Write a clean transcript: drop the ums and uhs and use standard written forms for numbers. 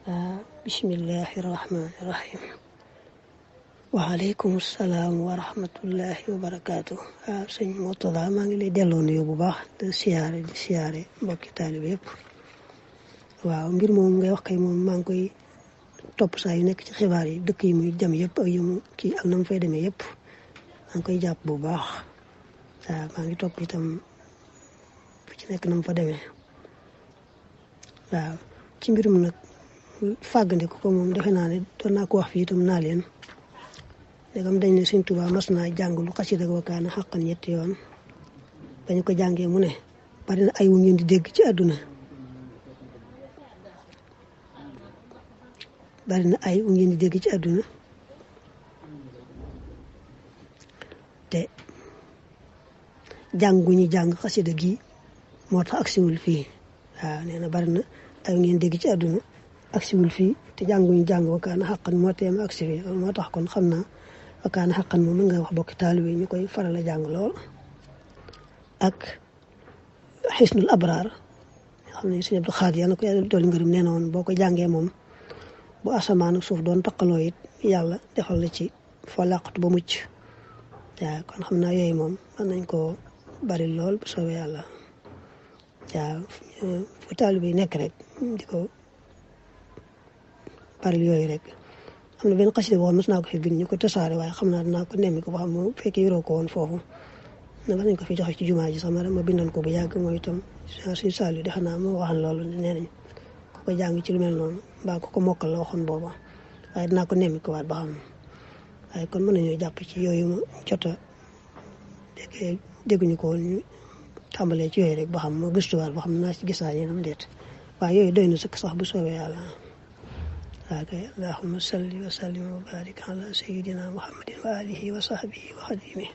bismillahi rahmaani rahim. waaleykum salaam wa rahmatullahi wa barakaatu. sëñ Mourtada maa ngi lay delloo nuyu bu baax di siyaare mbokki taalibe yëpp. waaw mbir moom ngay wax kay moom maa ngi koy topp saa yu nekk ci xibaar yi dëkk yi muy jëm yëpp ak yu mu kii ak na mu fay demee yëpp maa ngi koy jàpp bu baax. waaw maa ngi topp itam fu ci nekk na mu fa demee. waaw ci mbirum nag fàggandiku ko moom defe naa ne doon naa ko wax fii itam naa leen ndegam dañ ne Sëñ Tuubaa mas naa jàng lu xasida ak Wakaana xaqan ñetti yoon bañu ko jàngee mu ne bari na ay wu ngeen di dégg ci àdduna bari na ay wu ngeen di dégg ci àdduna te jàng gu ñu jàng xasida gi moo tax agsiwul fii. waaw nee na bari na ay wu ngeen dégg ci àdduna agsiwul fii te jànguñu jàng Wakaana xaqan moo teem agsi fii loolu moo tax kon xam naa Wakaana xaqan moom mën nga wax bokki taalibe ñu koy faral a jàng lool ak xisnul abraar nga xam ne Sëñ Abdu Xaadir yàlla na ko yàlla dool ngërëm nee na woon boo ko jàngee moom bu asamaan ak suuf doon taqaloo it yàlla defal la ci foo làqatu ba mucc. waaw kon xam naa yooyu moom mën nañ koo bari lool bu soobee yàlla. waaw fu taalibe yi nekk rek di ko bari yooyu rek. am na benn xasida boo xam mos naa ko fi bind ñu ko tasaare waaye xam naa dinaa ko nemmi ko ba xam moom fekkee yoroo ko woon foofu na nañ ko fi joxe ci jumaa ji sax ma bindoon ko bu yàgg mooy itam suñu saal yi defe naa moo waxan loolu nee nañ ku ko jàng ci lu mel noonu mbaa ku ko mokkal la waxoon booba waaye dinaa ko nemmi ko waat ba xam waaye kon mën nañoo jàpp ci yooyu ma jot a dégguñu ko woon ñu tàmbalee ci yooyu rek ba xam ma gëstuwaat ba xam naa ci gisaa yéenam déet waaye yooyu doy na sëkk sax bu soobee yàlla. waaw kay allahumma salli wa sallim wa barik ala sayyidina muhammadin wa alihi wa sahbihi wa xadimihi